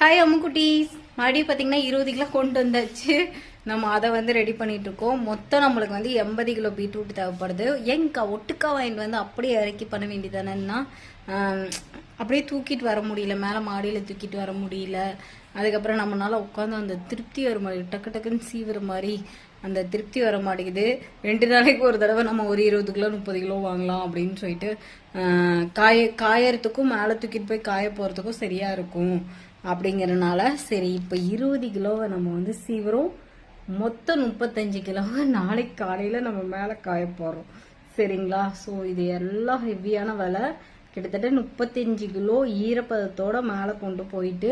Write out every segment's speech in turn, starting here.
Hi அம்முக்குட்டீஸ், மறுபடியும் பார்த்தீங்கன்னா 20 kilo கொண்டு வந்தாச்சு. நம்ம அதை வந்து ரெடி பண்ணிட்டு இருக்கோம். மொத்தம் நம்மளுக்கு வந்து 80 கிலோ பீட்ரூட் தேவைப்படுது. ஏங்கா ஒட்டுக்கா வாங்கிட்டு வந்து அப்படியே இறக்கி பண்ண வேண்டியதானேன்னா அப்படியே தூக்கிட்டு வர முடியல, மேலே மாடியில் தூக்கிட்டு வர முடியல. அதுக்கப்புறம் நம்மளால உட்காந்து அந்த திருப்தி வர மாதிரி டக்கு டக்குன்னு சீவுற மாதிரி அந்த திருப்தி வர மாட்டேங்குது. 2 நாளைக்கு ஒரு தடவை நம்ம ஒரு 20 கிலோ 30 கிலோ வாங்கலாம் அப்படின்னு சொல்லிட்டு காயறதுக்கும் மேலே தூக்கிட்டு போய் காய போகிறதுக்கும் சரியாக இருக்கும் அப்படிங்கிறனால சரி இப்போ 20 கிலோவை நம்ம வந்து சீவுறோம். மொத்தம் 35 கிலோவை நாளைக்கு காலையில் நம்ம மேலே காய போகிறோம். சரிங்களா? ஸோ இது எல்லாம் ஹெவியான வேலை. கிட்டத்தட்ட 35 கிலோ ஈரப்பதத்தோட மேலே கொண்டு போயிட்டு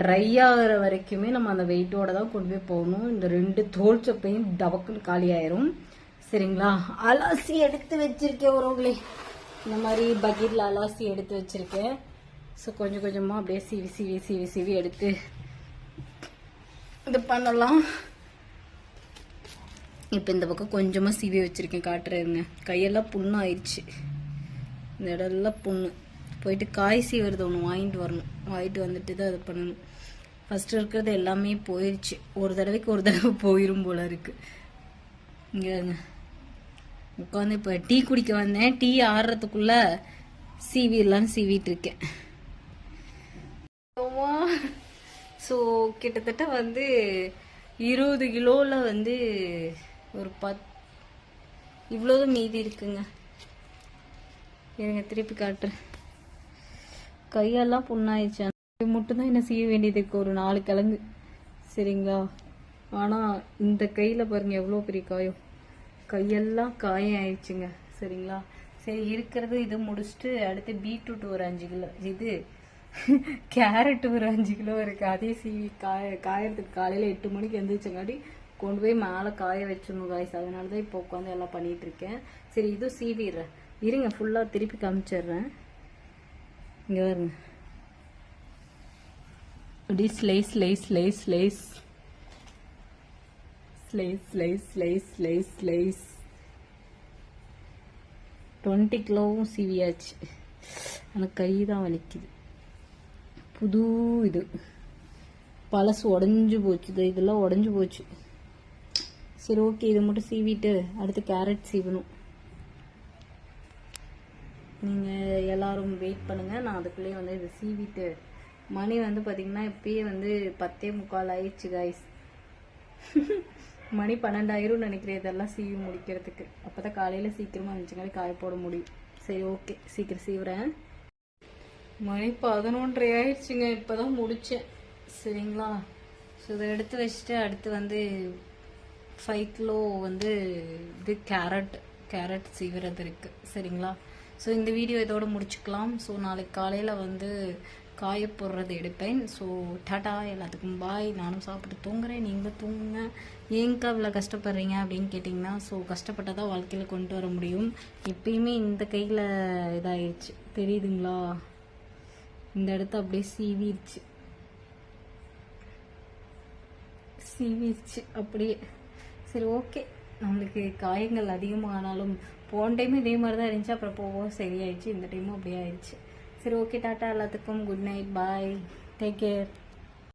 ட்ரை ஆகிற வரைக்குமே நம்ம அந்த வெயிட்டோட தான் கொண்டு போய் போகணும். இந்த 2 தோல் சப்பையும் டபக்குன்னு காலி ஆயிரும். சரிங்களா? அலாசி எடுத்து வச்சிருக்கேன் உறவுகளே. இந்த மாதிரி பக்கெட்டில் அலாசி எடுத்து வச்சிருக்கேன். ஸோ கொஞ்சம் கொஞ்சமாக அப்படியே சீவி சீவி சீவி சீவி எடுத்து இது பண்ணலாம். இப்போ இந்த பக்கம் கொஞ்சமாக சீவி வச்சுருக்கேன், காட்டுறேங்க. கையெல்லாம் புண்ணு ஆயிடுச்சு, இந்த இடம்லாம் புண்ணு. போயிட்டு காய் சீவுறது ஒன்று வாங்கிட்டு வரணும். வாங்கிட்டு வந்துட்டு தான் அது பண்ணணும். ஃபஸ்ட்டு இருக்கிறது எல்லாமே போயிடுச்சு. ஒரு தடவைக்கு ஒரு தடவை போயிடும் போல இருக்கு. இங்கே உட்காந்து இப்போ டீ குடிக்க வந்தேன். டீ ஆடுறதுக்குள்ள சீவிடலான்னு சீவிட்டு இருக்கேன். ஸோ கிட்டத்தட்ட வந்து 20 கிலோவில் வந்து ஒரு இவ்வளோதான் மீதி இருக்குங்க. எனக்கு திருப்பி காட்டுறேன். கையெல்லாம் புண்ணாயிடுச்சு. மட்டும்தான் என்ன செய்ய வேண்டியது இருக்கு, ஒரு 4 கிழங்கு. சரிங்களா? ஆனால் இந்த கையில் பாருங்க எவ்வளோ பெரிய காயம். கையெல்லாம் காயம் ஆயிடுச்சுங்க. சரிங்களா? சரி இருக்கிறது இது முடிச்சுட்டு அடுத்து பீட்ரூட் ஒரு 5 கிலோ, இது கேரட் ஒரு 5 கிலோ இருக்கு. அதே சீவி காயறதுக்கு காலையில் 8 மணிக்கு எழுந்திரிச்சங்காட்டி கொண்டு போய் மேலே காய வச்சிடணும் காய்ஸ். அதனால தான் இப்போ உட்காந்து எல்லாம் பண்ணிட்டு இருக்கேன். சரி இதுவும் சீவிடுறேன், இருங்க. ஃபுல்லாக திருப்பி காமிச்சிடுறேன். இங்கே வருங்க, அப்படி slice slice slice slice slice slice slice slice slice 20 கிலோவும் சீவியாச்சு. ஆனால் கை தான் வலிக்குது. புது இது பழசு உடஞ்சி போச்சு, இதெல்லாம் உடஞ்சி போச்சு. சரி ஓகே, இதை மட்டும் சீவிட்டு அடுத்து கேரட் சீவணும். நீங்கள் எல்லாரும் வெயிட் பண்ணுங்கள், நான் அதுக்குள்ளேயே வந்து இதை சீவிட்டு. மணி வந்து பார்த்திங்கன்னா இப்பயே வந்து 10:45 ஆயிடுச்சு காய்ஸ். மணி 12 நினைக்கிறேன் இதெல்லாம் சீவி முடிக்கிறதுக்கு. அப்போ தான் காலையில் சீக்கிரமாக இருந்துச்சுங்க காய போட முடியும். சரி ஓகே, சீக்கிரம் சீவுறேன். மணி 11:30 ஆயிடுச்சுங்க, இப்போ தான் முடித்தேன். சரிங்களா? ஸோ இதை எடுத்து வச்சுட்டு அடுத்து வந்து 5 கிலோ வந்து இது கேரட் சீவுறது இருக்குது. சரிங்களா? ஸோ இந்த வீடியோ இதோடு முடிச்சுக்கலாம். ஸோ நாளைக்கு காலையில் வந்து காய போடுறது எடுப்பேன். ஸோ டாட்டா, எல்லாத்துக்கும் பாய். நானும் சாப்பிட்டு தூங்குறேன், நீங்களும் தூங்குங்க. ஏங்கா இவ்வளோ கஷ்டப்படுறீங்க அப்படின்னு கேட்டிங்கன்னா, ஸோ கஷ்டப்பட்டால் தான் வாழ்க்கையில் கொண்டு வர முடியும். எப்பயுமே இந்த கையில் இதாகிடுச்சு, தெரியுதுங்களா? இந்த இடத்த அப்படியே சீவிடுச்சு அப்படியே. சரி ஓகே, நம்மளுக்கு காயங்கள் அதிகமானாலும் போன டைம் இதே மாதிரி தான் இருந்துச்சு, அப்புறம் போவோம் சரியாயிடுச்சு. இந்த டைமும் அப்படியே ஆயிடுச்சு. சரி ஓகே, டாட்டா, எல்லாத்துக்கும் குட் நைட், பாய், டேக் கேர்.